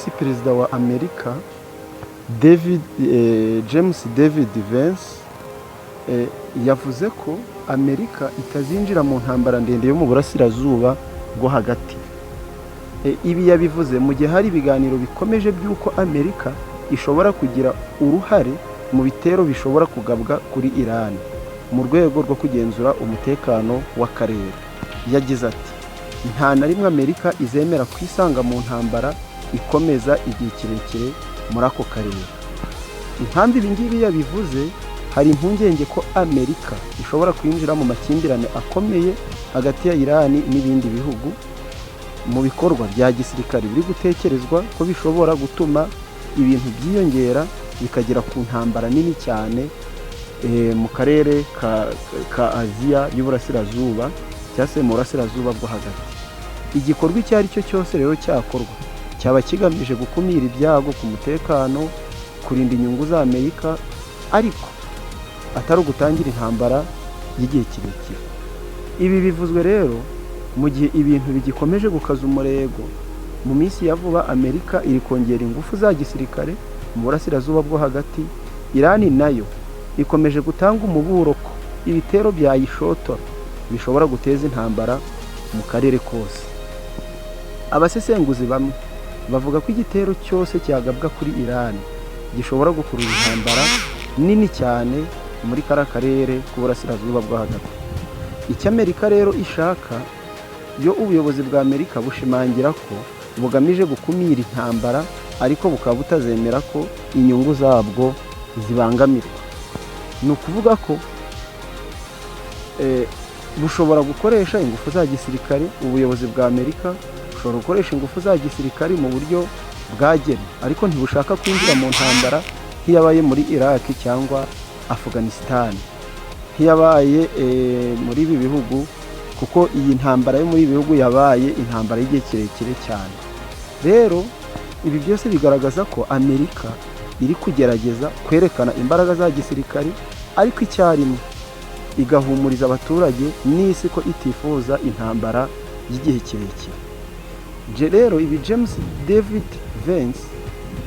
visi perezida wa Amerika James David Vance yavuze ko Amerika itazinjira mu ntambara ndende yo mu burasirazuba bwo hagati. Ibi yabivuze mu gihe hari ibiganiro bikomeje by'uko Amerika ishobora kugira uruhare mu bitero bishobora kugabwa kuri Iran mu rwego rwo kugenzura umutekano w'akarere. Yagize ati, nta na rimwe Amerika izemera kwisanga mu ntambara ikomeza igihe kirekire muri ako karere. Impamvu ibi ngibi yabivuze, hari impungenge ko Amerika ishobora kwinjira mu makimbirane akomeye hagati ya Iran n'ibindi bihugu mu bikorwa bya gisirikare biri gutekerezwa ko bishobora gutuma ibintu byiyongera bikagera ku ntambara nini cyane mu karere ka Aziya y'uburasirazuba cyangwa se mu burasirazuba bwo hagati. Igikorwa icyo ari cyo cyose rero cyakorwa cyaba kigamije gukumira ibyago ku mutekano, kurinda inyungu za Amerika, ariko atari ugutangira intambara y'igihe kirekire. Ibi bivuzwe rero mu gihe ibintu bigikomeje gukaza umurego. Mu minsi ya vuba Amerika iri kongera ingufu za gisirikare mu burasirazuba bwo hagati. Iran nayo ikomeje gutanga umuburo ko ibitero byayishotora bishobora guteza intambara mu karere kose. Abasesenguzi bamwe bavuga ko igitero cyose cyagabwa kuri Iran gishobora gukurura intambara nini cyane muri kara karere k'uburasirazuba bwo hagati. Icyo Amerika rero ishaka, yo ubuyobozi bwa Amerika bushimangira ko bugamije gukumira intambara, ariko bukaba butazemera ko inyungu zabwo zibangamirwa. Ni ukuvuga ko bushobora gukoresha ingufu za gisirikare, ubuyobozi bwa Amerika bushobora gukoresha ingufu za gisirikare mu buryo bwagenwe, ariko ntibushaka kwinjira mu ntambara nk'iyabaye muri Iraq cyangwa Afghanistan, nk'iyabaye muri ibi bihugu, kuko iyi ntambara yo muri ibi bihugu yabaye intambara y'igihe kirekire cyane. Rero ibi byose bigaragaza ko Amerika iri kugerageza kwerekana imbaraga za gisirikare, ariko icyarimwe igahumuriza abaturage n'isi ko itifuza intambara y'igihe kirekire. Rero ibi James David Vance,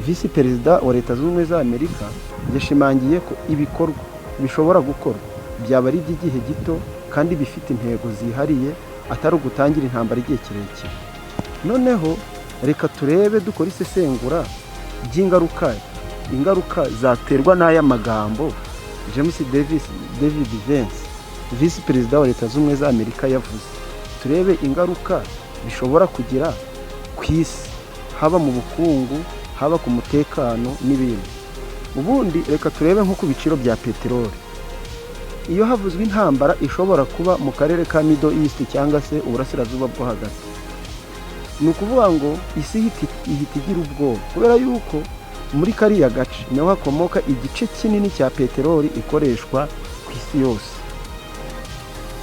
visi perezida wa Leta Zunze Ubumwe za Amerika, yashimangiye ko ibikorwa bishobora gukorwa byaba ari iby'igihe gito kandi bifite intego zihariye, atari ugutangira intambara igihe kirekire. Noneho reka turebe, dukora isesengura ingaruka zaterwa n'aya magambo James David Vance, visi perezida wa Leta Zunze Ubumwe za Amerika, yavuze. Turebe ingaruka bishobora kugira ku isi, haba mu bukungu, haba ku mutekano n'ibindi. Ubundi reka turebe nko ku biciro bya peteroli. Iyo havuzwe intambara ishobora kuba mu karere ka Middle East cyangwa se uburasirazuba bwo hagati, ni ukuvuga ngo isi ihita igira ubwoba, kubera yuko muri kariya gace niho hakomoka igice kinini cya peteroli ikoreshwa ku isi yose.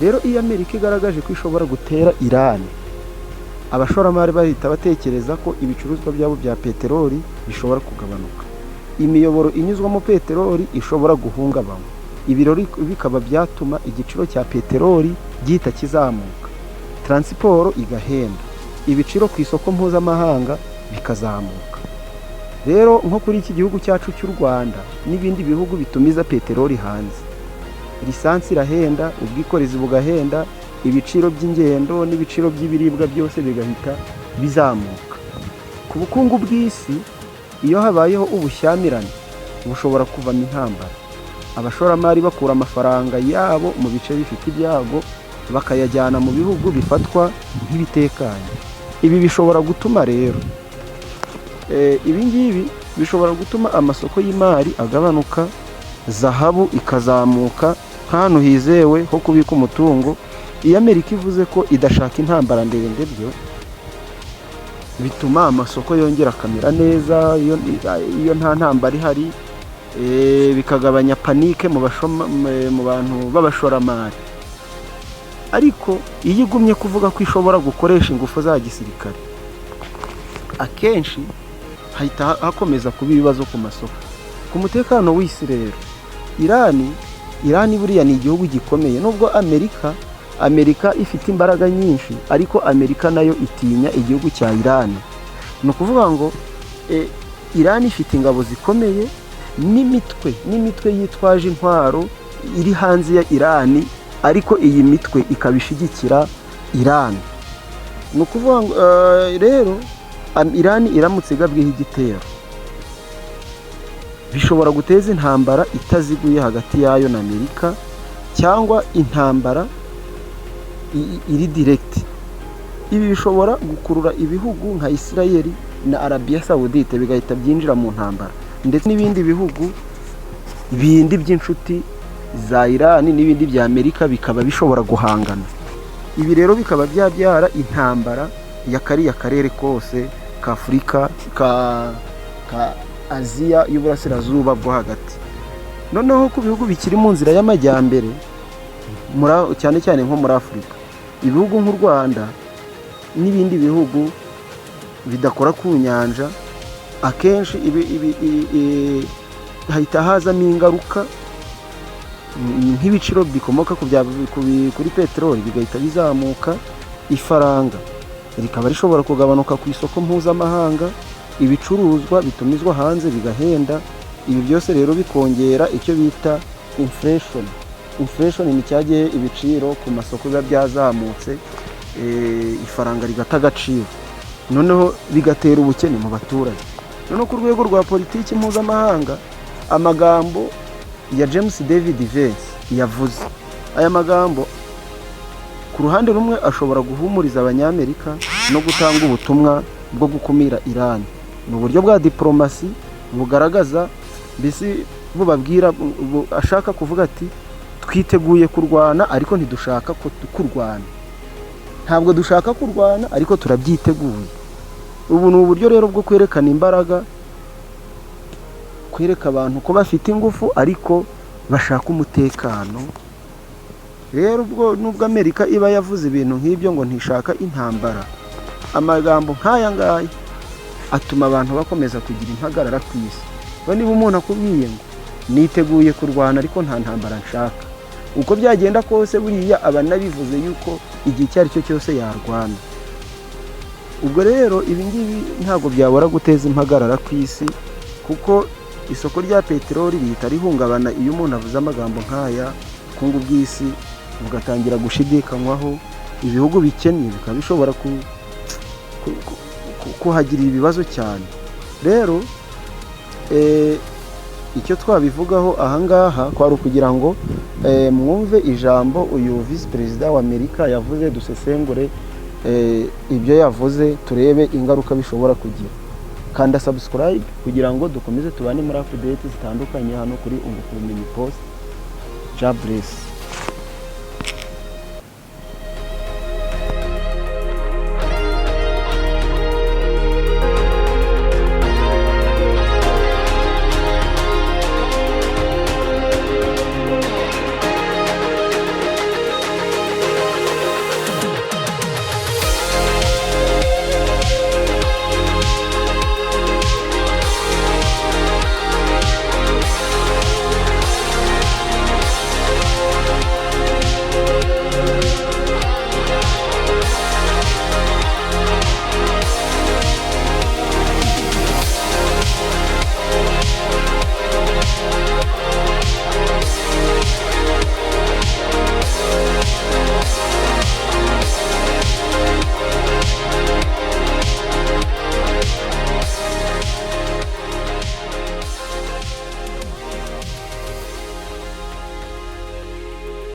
Rero iyo Amerika igaragaje ko ishobora gutera Iran, abashoramari bahita batekereza ko ibicuruzwa byabo bya peteroli bishobora kugabanuka, imiyoboro inyuzwamo peteroli ishobora guhungabana. Ibirori bikaba byatuma igiciro cya peteroli gihita kizamuka, taransiporo igahenda, ibiciro ku isoko mpuzamahanga bikazamuka. Rero nko kuri iki gihugu cyacu cy'u Rwanda n'ibindi bihugu bitumiza peteroli hanze, lisansi irahenda, ubwikorezi bugahenda, ibiciro by'ingendo n'ibiciro by'ibiribwa byose bigahita bizamuka. Ku bukungu bw'isi, iyo habayeho ubushyamirane bushobora kuvamo intambara. Abashoramari bakura amafaranga yabo mu bice bifite ibyago bakayajyana mu bihugu bifatwa nk'ibitekanye. Ibi bishobora gutuma rero ibi ngibi bishobora gutuma amasoko y'imari agabanuka, zahabu ikazamuka nk'ahantu hizewe ho kubika umutungo. Iyo Amerika ivuze ko idashaka intambara ndende, byo bituma amasoko yongera akamera neza iyo nta ntambara ihari, bikagabanya panike mu bantu b'abashoramari. Ariko iyo igumye kuvuga ko ishobora gukoresha ingufu za gisirikare, akenshi hahita hakomeza kuba ibibazo ku masoko, ku mutekano w'isi. Rero Iran buriya ni igihugu gikomeye, nubwo Amerika ifite imbaraga nyinshi, ariko Amerika nayo itinya igihugu cya Iran. Ni ukuvuga ngo Irani ifite ingabo zikomeye n'imitwe yitwaje intwaro iri hanze ya Irani, ariko iyi mitwe ikaba ishyigikira Irani. Ni ukuvuga ngo rero Irani iramutse igabweho igitero bishobora guteza intambara itaziguye hagati yayo na Amerika, cyangwa intambara iri direct. Ibi bishobora gukurura ibihugu nka Israel na Arabia Saudite bigahita byinjira mu ntambara, ndetse n'ibindi bihugu bindi by'inshuti za Irani n'ibindi bya Amerika bikaba bishobora guhangana. Ibi rero bikaba byabyara intambara ya kariya karere kose ka Afurika, ka Aziya y'uburasirazuba bwo hagati. Noneho ku bihugu bikiri mu nzira y'amajyambere, cyane cyane nko muri Afurika, ibihugu nk'u Rwanda n'ibindi bihugu bidakora ku nyanja, akenshi hahita hazamo ingaruka nk'ibiciro bikomoka kuri peteroli bigahita bizamuka, ifaranga rikaba rishobora kugabanuka ku isoko mpuzamahanga, ibicuruzwa bitumizwa hanze bigahenda. Ibi byose rero bikongera icyo bita inflation. Inflation ni cyagiye ibiciro ku masoko biba byazamutse, ifaranga rigata agaciro, noneho bigatera ubukene mu baturage. Noneho ku rwego rwa politiki mpuzamahanga, amagambo ya James David Vance yavuze, aya magambo ku ruhande rumwe ashobora guhumuriza abanyamerika no gutanga ubutumwa bwo gukumira Irani mu buryo bwa diplomasi bugaragaza, mbese bubabwira, ashaka kuvuga ati twiteguye kurwana ariko ntidushaka kurwana, ntabwo dushaka kurwana ariko turabyiteguye. Ubu ni uburyo rero bwo kwerekana imbaraga, kwereka abantu ko bafite ingufu ariko bashaka umutekano. Rero nubwo Amerika iba yavuze ibintu nk'ibyo ngo ntishaka intambara, amagambo nk'aya ngaya atuma abantu bakomeza kugira impagarara ku isi. Niba umuntu akubwiye ngo niteguye kurwana ariko nta ntambara nshaka, uko byagenda kose buriya aba nabivuze yuko igihe icyo ari cyo cyose yarwana. Ubwo rero ibi ngibi ntabwo byabura guteza impagarara ku isi, kuko isoko rya peteroli rihita rihungabana iyo umuntu avuze amagambo nk'aya. Ubukungu bw'isi bugatangira gushidikanywaho, ibihugu bikennye bikaba bishobora kuhagirira ibibazo cyane. Rero icyo twabivugaho ahangaha kwari ukugira ngo mwumve ijambo uyu visi perezida wa Amerika yavuze, dusesengure ibyo yavuze, turebe ingaruka bishobora kugira. Kanda subscribe kugira ngo dukomeze tubane muri update zitandukanye hano kuri Unguka Ubumenyi Post. God bless.